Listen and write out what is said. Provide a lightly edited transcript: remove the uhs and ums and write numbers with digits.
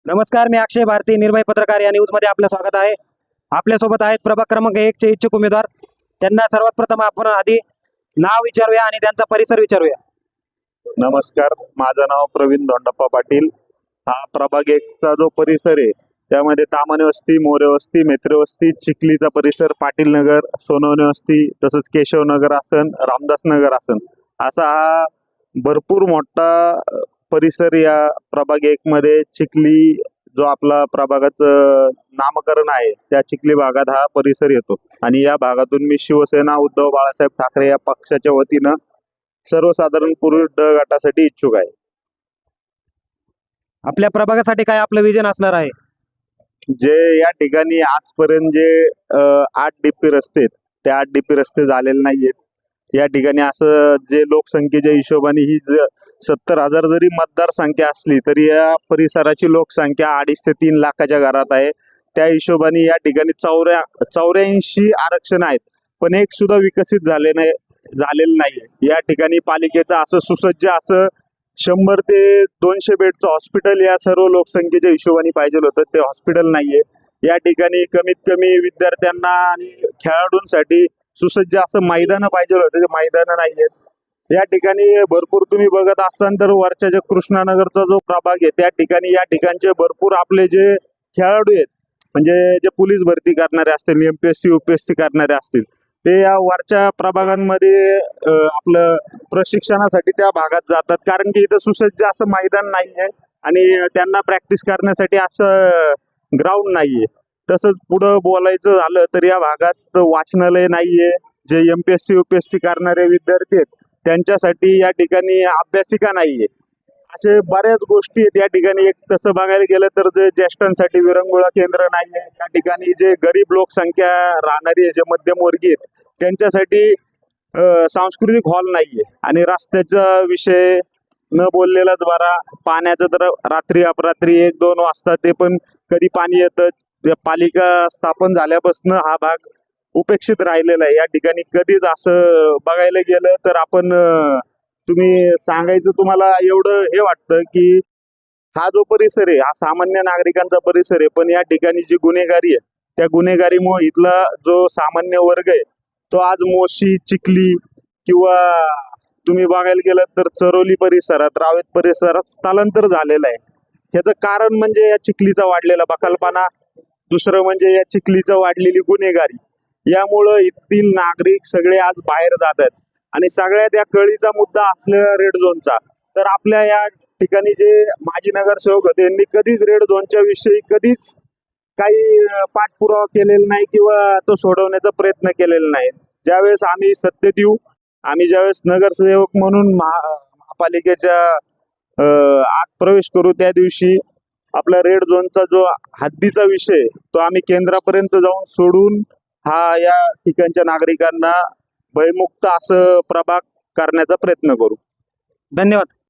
नमस्कार, मी अक्षय भारती, निर्भय पत्रकार या न्यूजमध्ये आपलं स्वागत आहे. आपल्यासोबत आहेत प्रभाग क्रमांक 1 चे इच्छुक उमेदवार. त्यांना सर्वात प्रथम आपण आधी नाव विचारूया आणि त्यांचा परिसर विचारूया. नमस्कार, माझं नाव प्रवीण धोंडप्पा पाटील. हा प्रभाग 1चा जो परिसर आहे त्यामध्ये तामाने वस्ती, मोरे वस्ती, मेत्रे वस्ती, चिखलीचा परिसर, पाटील नगर, सोनवणे वस्ती, तसंच केशव नगर आसन, रामदास नगर आसन असा हा भरपूर मोठा परिसर या प्रभाग 1 मध्ये चिखली जो आपला प्रभागाचं नामकरण आहे त्या चिखली भागात हा परिसर येतो. आणि या भागातून मी शिवसेना उद्धव बाळासाहेब ठाकरे या पक्षाच्या वतीनं सर्वसाधारण पुरुष ड गटासाठी इच्छुक आहे. आपल्या प्रभागासाठी काय आपलं विजन असणार आहे? जे या ठिकाणी आजपर्यंत जे 8 डीपी रस्ते आहेत, ते 8 डीपी रस्ते झालेले नाहीयेत. या ठिकाणी असं जे लोकसंख्येच्या हिशोबाने ही 70,000 जरी मतदारसंख्या असली तरी या परिसराची लोकसंख्या 2.5 ते 3 लाखाच्या घरात आहे. त्या हिशोबाने या ठिकाणी 84 आरक्षण आहेत, पण एक सुद्धा विकसित झालेलं नाही. या ठिकाणी पालिकेचं असं सुसज्ज असं 100 ते 200 बेडचं हॉस्पिटल या सर्व लोकसंख्येच्या हिशोबाने पाहिजे होतं, ते हॉस्पिटल नाहीये. या ठिकाणी कमीत कमी विद्यार्थ्यांना आणि खेळाडूंसाठी सुसज्ज असं मैदान पाहिजे होतं, ते मैदान नाहीये. या ठिकाणी भरपूर तुम्ही बघत असाल तर वरच्या जे कृष्णानगरचा जो प्रभाग आहे त्या ठिकाणी या ठिकाणचे भरपूर आपले जे खेळाडू आहेत, म्हणजे जे पोलीस भरती करणारे असतील, MPSC UPSC करणारे असतील, ते या वरच्या प्रभागांमध्ये आपलं प्रशिक्षणासाठी त्या भागात जातात, कारण की इथं सुसज्ज असं मैदान नाहीये आणि त्यांना प्रॅक्टिस करण्यासाठी असं ग्राउंड नाहीये. तसंच पुढं बोलायचं झालं तर या भागात वाचनालय नाहीये. जे MPSC UPSC करणारे विद्यार्थी आहेत त्यांच्यासाठी या ठिकाणी अभ्यासिका नाहीये. असे बऱ्याच गोष्टी आहेत या ठिकाणी. एक तसं बघायला गेलं तर जे ज्येष्ठांसाठी विरंगुळा केंद्र नाहीये. या ठिकाणी जे गरीब लोकसंख्या राहणारी आहे, जे मध्यमवर्गीय आहेत, त्यांच्यासाठी सांस्कृतिक हॉल नाहीये. आणि रस्त्याचा विषय न बोललेलाच बरा. पाण्याचं तर रात्री अपरात्री 1-2 वाजता ते पण कधी पाणी येतं. पालिका स्थापन झाल्यापासून हा भाग उपेक्षित राहिलेला आहे. या ठिकाणी कधीच असं बघायला गेलं तर आपण तुम्ही सांगायचं तुम्हाला एवढं हे वाटतं की हा जो परिसर आहे हा सामान्य नागरिकांचा परिसर आहे, पण या ठिकाणी जी गुन्हेगारी आहे त्या गुन्हेगारीमुळे इथला जो सामान्य वर्ग आहे तो आज मोशी, चिखली किंवा तुम्ही बघायला गेलं तर चरोली परिसरात, रावेत परिसरात स्थलांतर झालेलं आहे. ह्याचं कारण म्हणजे या चिखलीचा वाढलेला बकालपणा, दुसरं म्हणजे या चिखलीचं वाढलेली गुन्हेगारी. यामुळं येथील नागरिक सगळे आज बाहेर जात आहेत. आणि सगळ्यात या कळीचा मुद्दा असलेला रेड झोनचा, तर आपल्या या ठिकाणी जे माजी नगरसेवक होते यांनी कधीच रेड झोनच्या विषयी कधीच काही पाठपुरावा केलेला नाही किंवा तो सोडवण्याचा प्रयत्न केलेला नाही. ज्यावेळेस आम्ही सत्तेत येऊ, आम्ही ज्यावेळेस नगरसेवक म्हणून महापालिकेच्या आत प्रवेश करू, त्या दिवशी आपला रेड झोनचा जो हद्दीचा विषय तो आम्ही केंद्रापर्यंत जाऊन सोडून हा या ठिकाणच्या नागरिकांना भयमुक्त असं प्रभाग करण्याचा प्रयत्न करू. धन्यवाद.